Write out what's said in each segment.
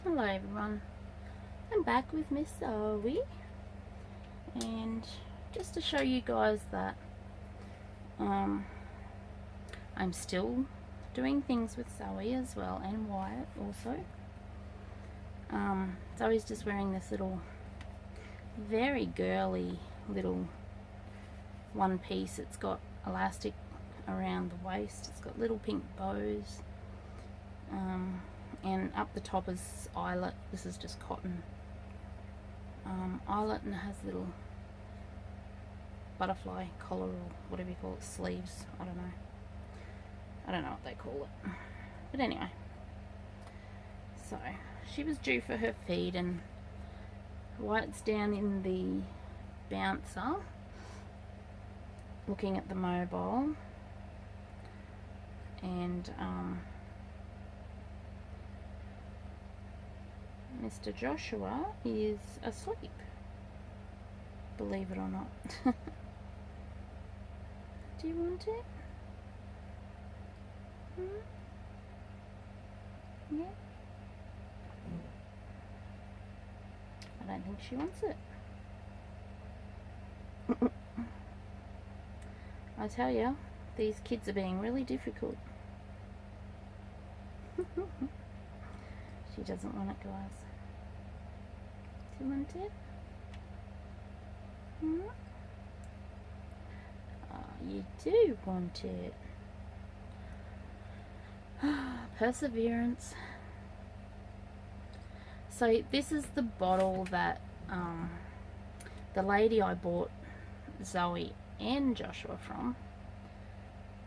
Hello everyone, I'm back with Miss Zoe, and just to show you guys that I'm still doing things with Zoe as well, and Wyatt also. Zoe's just wearing this little very girly little one piece. It's got elastic around the waist, it's got little pink bows, and up the top is eyelet. This is just cotton eyelet, and it has little butterfly collar or whatever you call it, sleeves. I don't know what they call it, but anyway, so she was due for her feed, and Wyatt's down in the bouncer looking at the mobile, and Mr. Joshua is asleep, believe it or not. Do you want it? Yeah. I don't think she wants it. I tell you, these kids are being really difficult. She doesn't want it, guys. Do you want it? Oh, you do want it. Perseverance. So this is the bottle that the lady I bought Zoe and Joshua from.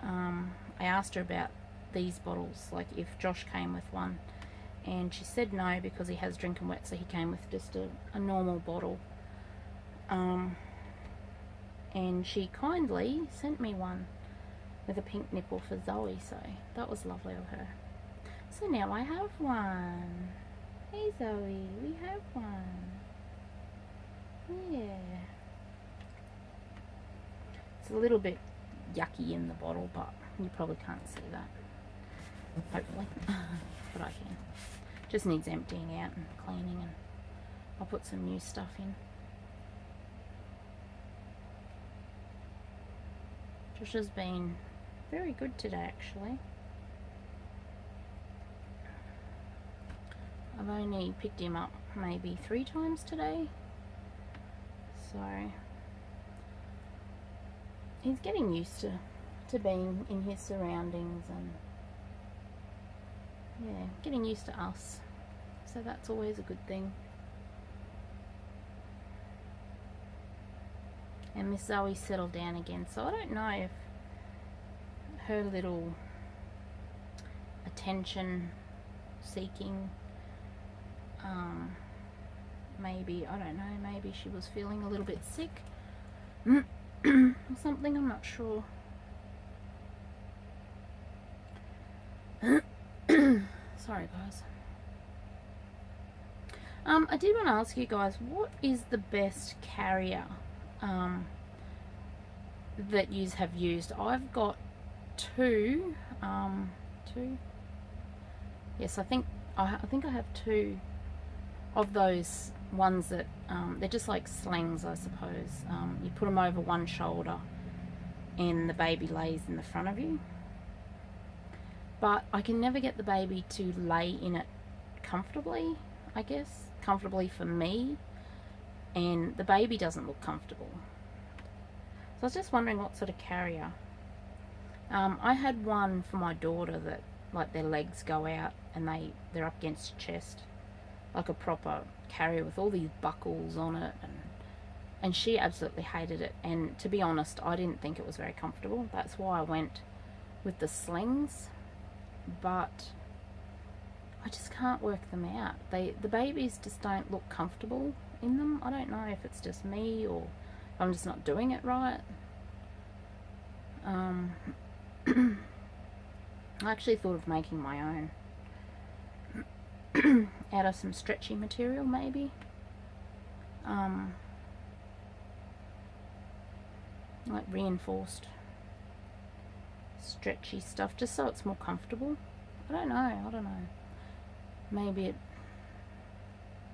I asked her about these bottles, like if Josh came with one, and she said no, because he has Drinking Wet, so he came with just a normal bottle. And she kindly sent me one with a pink nipple for Zoe, so that was lovely of her. So now I have one. Hey Zoe, we have one. Yeah. It's a little bit yucky in the bottle, but you probably can't see that. Hopefully. But I can. Just needs emptying out and cleaning, and I'll put some new stuff in. Josh has been very good today, actually. I've only picked him up maybe 3 times today, so he's getting used to being in his surroundings, and yeah, getting used to us, so that's always a good thing. And Miss Zoe settled down again, so I don't know if her little attention seeking, maybe, I don't know, maybe she was feeling a little bit sick or something, I'm not sure. Sorry guys. I did want to ask you guys, what is the best carrier that yous have used? I've got two. Yes, I think I have 2 of those ones that they're just like slings, I suppose. You put them over one shoulder, and the baby lays in the front of you. But I can never get the baby to lay in it comfortably, I guess. Comfortably for me, and the baby doesn't look comfortable. So I was just wondering what sort of carrier. I had one for my daughter that, like, their legs go out and they're up against your chest, like a proper carrier with all these buckles on it, and she absolutely hated it. And to be honest, I didn't think it was very comfortable. That's why I went with the slings, but I just can't work them out. The babies just don't look comfortable in them. I don't know if it's just me or I'm just not doing it right. I actually thought of making my own out of some stretchy material, maybe. Like reinforced stretchy stuff, just so it's more comfortable. I don't know. Maybe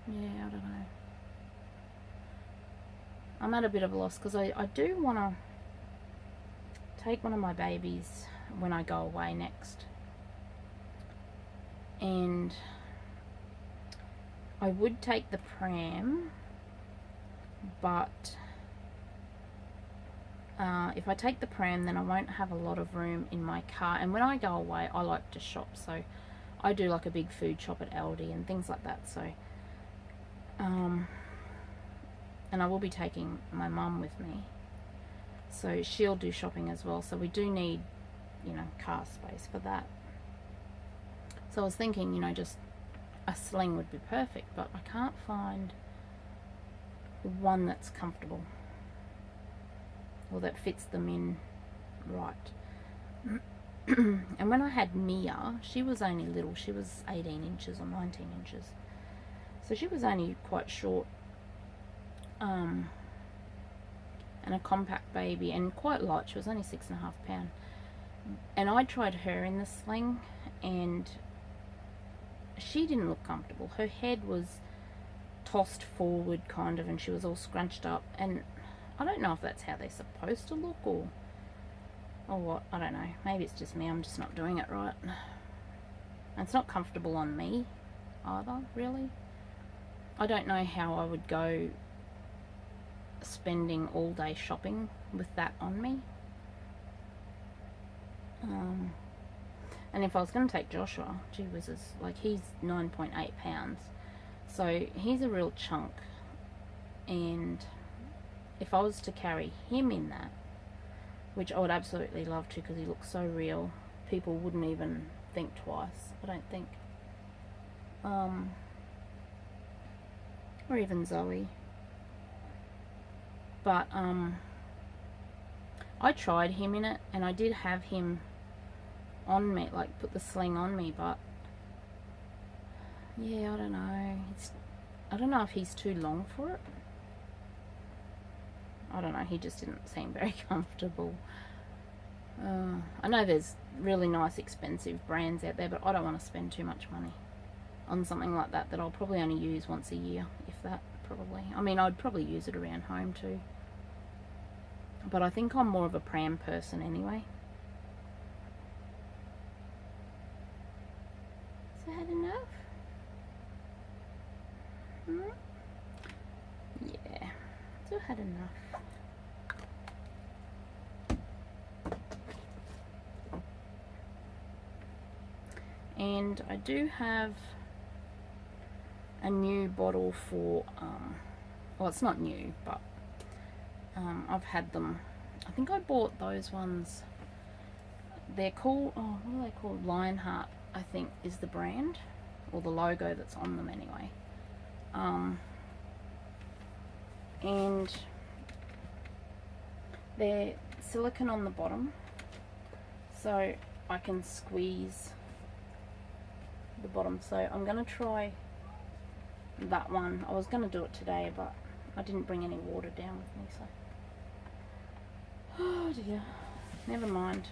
Yeah, I don't know. I'm at a bit of a loss because I do want to take one of my babies when I go away next. And I would take the pram, but if I take the pram, then I won't have a lot of room in my car. And when I go away, I like to shop, so I do like a big food shop at Aldi and things like that. So, and I will be taking my mum with me, so she'll do shopping as well. So we do need, you know, car space for that. So I was thinking, you know, just a sling would be perfect, but I can't find one that's comfortable or that fits them in right. And when I had Mia, she was only little. She was 18 inches or 19 inches. So she was only quite short. And a compact baby and quite light. She was only 6.5 pounds. And I tried her in the sling and she didn't look comfortable. Her head was tossed forward kind of, and she was all scrunched up, and I don't know if that's how they're supposed to look or what. I don't know. Maybe it's just me. I'm just not doing it right. And it's not comfortable on me either, really. I don't know how I would go spending all day shopping with that on me. And if I was going to take Joshua, gee whizzes, like he's 9.8 pounds. So he's a real chunk. And if I was to carry him in that, which I would absolutely love to because he looks so real, people wouldn't even think twice, I don't think. Or even Zoe. But I tried him in it, and I did have him on me, like put the sling on me, but yeah, I don't know. I don't know if he's too long for it. I don't know, he just didn't seem very comfortable. I know there's really nice expensive brands out there, but I don't want to spend too much money on something like that I'll probably only use once a year, if that, probably. I mean, I'd probably use it around home too. But I think I'm more of a pram person anyway. Is that enough? Yeah, so I had enough. And I do have a new bottle for, well, it's not new, but I've had them. I think I bought those ones. They're called, oh, what are they called? Lionheart, I think, is the brand, or the logo that's on them anyway. And they're silicone on the bottom, so I can squeeze the bottom. So I'm going to try that one. I was going to do it today, but I didn't bring any water down with me, so oh dear, never mind.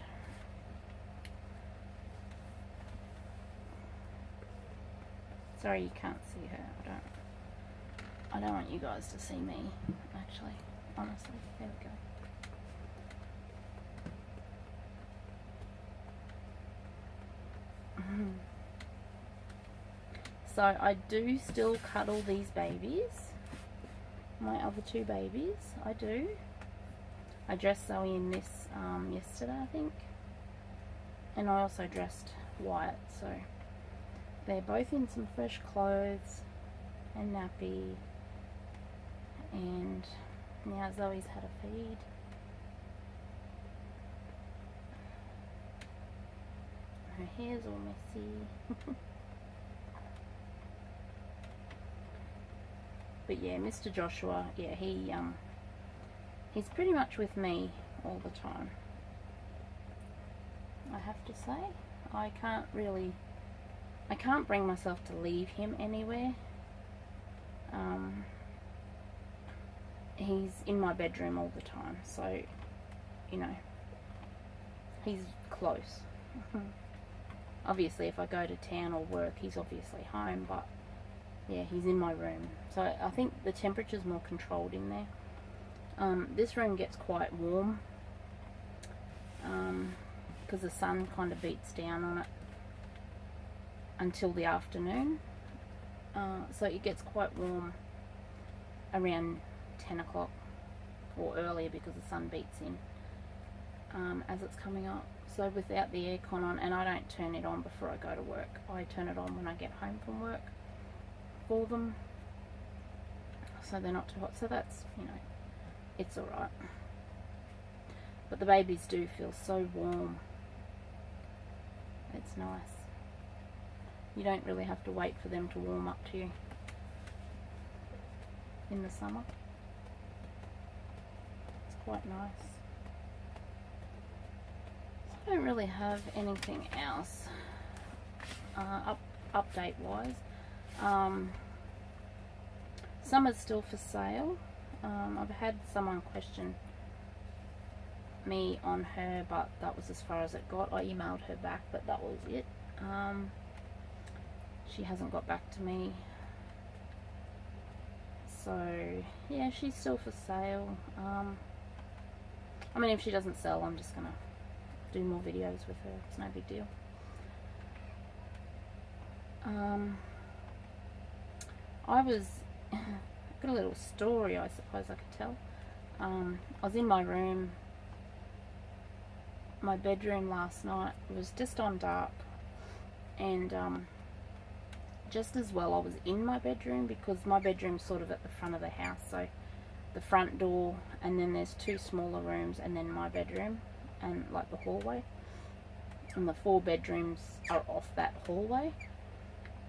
Sorry you can't see her. I don't want you guys to see me, actually, honestly. There we go. So I do still cuddle these babies, my other two babies. I do. I dressed Zoe in this yesterday, I think, and I also dressed Wyatt, so they're both in some fresh clothes and nappy, and now Zoe's had a feed. Her hair's all messy. But yeah, Mr. Joshua, yeah, he's pretty much with me all the time, I have to say. I can't bring myself to leave him anywhere. He's in my bedroom all the time, so, you know, he's close. Obviously, if I go to town or work, he's obviously home, but yeah, he's in my room. So I think the temperature's more controlled in there. This room gets quite warm because the sun kind of beats down on it until the afternoon. So it gets quite warm around 10 o'clock or earlier because the sun beats in as it's coming up. So without the aircon on, and I don't turn it on before I go to work, I turn it on when I get home from work for them, so they're not too hot. So that's, you know, it's alright. But the babies do feel so warm. It's nice. You don't really have to wait for them to warm up to you in the summer. It's quite nice. So I don't really have anything else update wise. Summer's still for sale. I've had someone question me on her, but that was as far as it got. I emailed her back, but that was it. She hasn't got back to me. So yeah, she's still for sale. I mean, if she doesn't sell, I'm just gonna do more videos with her. It's no big deal. I was got a little story, I suppose I could tell. I was in my room, my bedroom last night. It was just on dark, and just as well I was in my bedroom, because my bedroom's sort of at the front of the house, so the front door, and then there's two smaller rooms, and then my bedroom and like the hallway, and the 4 bedrooms are off that hallway.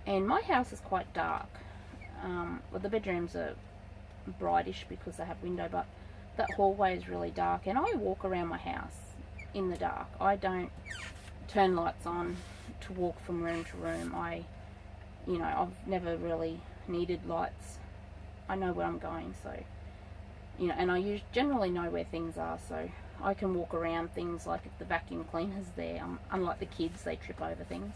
And my house is quite dark. Well, the bedrooms are brightish because they have window, but that hallway is really dark, and I walk around my house in the dark. I don't turn lights on to walk from room to room. You know, I've never really needed lights. I know where I'm going, so, you know, and I generally know where things are, so I can walk around things. Like if the vacuum cleaner's there, unlike the kids, they trip over things.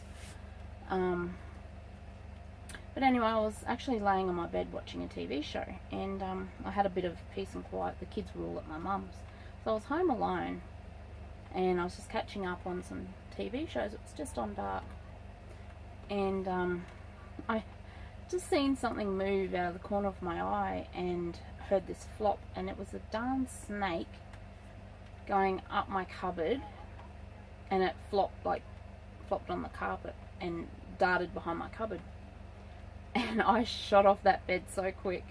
But anyway, I was actually laying on my bed watching a TV show, and I had a bit of peace and quiet. The kids were all at my mum's, so I was home alone, and I was just catching up on some TV shows. It was just on dark, and I just seen something move out of the corner of my eye and heard this flop, and it was a darn snake going up my cupboard, and it flopped on the carpet and darted behind my cupboard. And I shot off that bed so quick.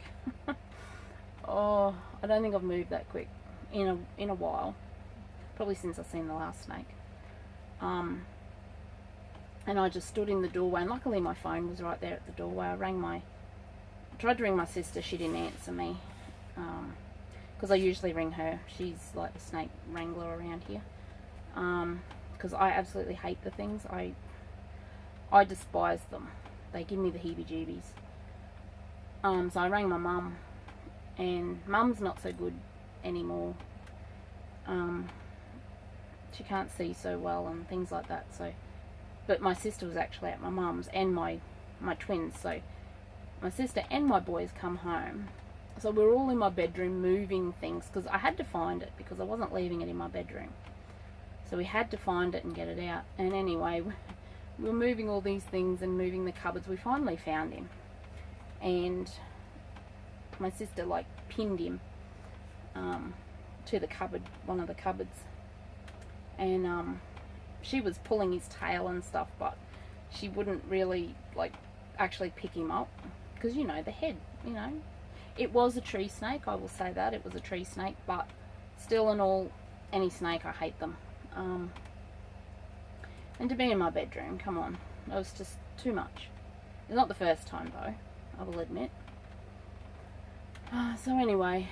Oh, I don't think I've moved that quick in a while. Probably since I've seen the last snake. And I just stood in the doorway, and luckily my phone was right there at the doorway. I tried to ring my sister. She didn't answer me, because I usually ring her. She's like the snake wrangler around here. Because I absolutely hate the things. I despise them. They give me the heebie-jeebies. So I rang my mum, and mum's not so good anymore. She can't see so well and things like that. So, but my sister was actually at my mum's, and my twins. So my sister and my boys come home. So we're all in my bedroom moving things, because I had to find it, because I wasn't leaving it in my bedroom. So we had to find it and get it out. And anyway, we were moving all these things and moving the cupboards. We finally found him, and my sister like pinned him to the cupboard, one of the cupboards, and she was pulling his tail and stuff, but she wouldn't really like actually pick him up, because, you know, the head, you know, it was a tree snake. I will say that it was a tree snake, but still, in all, any snake, I hate them. And to be in my bedroom, come on, it was just too much. It's not the first time though, I will admit. So anyway,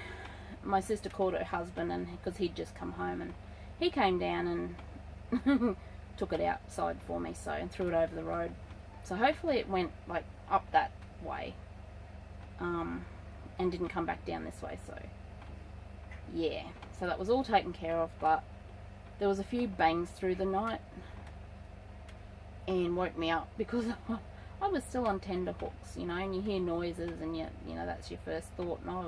my sister called her husband, and because he'd just come home, and he came down and took it outside for me, so, and threw it over the road. So hopefully it went like up that way, and didn't come back down this way. So yeah, so that was all taken care of, but there was a few bangs through the night and woke me up, because I was still on tender hooks, you know, and you hear noises and you know, that's your first thought, and I,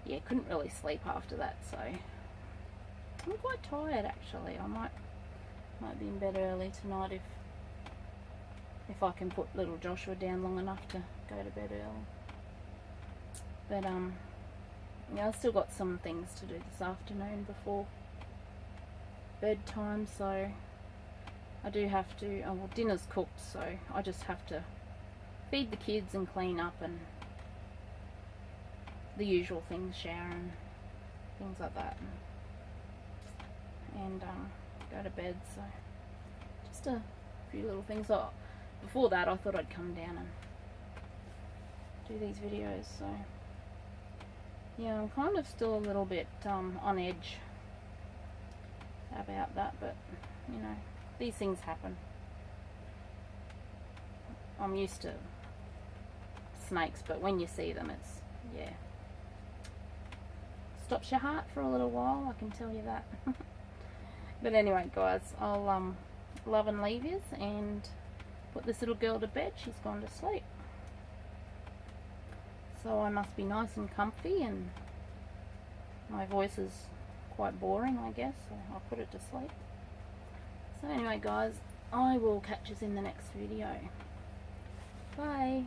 yeah, couldn't really sleep after that, so I'm quite tired actually. I might be in bed early tonight if I can put little Joshua down long enough to go to bed early. But yeah, I've still got some things to do this afternoon before bedtime, so I do have to, oh well, dinner's cooked, so I just have to feed the kids and clean up and the usual things, shower and things like that, and go to bed. So just a few little things. Oh, before that I thought I'd come down and do these videos, so yeah, I'm kind of still a little bit on edge about that, but you know, these things happen. I'm used to snakes, but when you see them, it's, yeah, stops your heart for a little while, I can tell you that. But anyway, guys, I'll love and leave yous and put this little girl to bed. She's gone to sleep, so I must be nice and comfy, and my voice is quite boring, I guess, so I'll put it to sleep. So anyway, guys, I will catch us in the next video. Bye.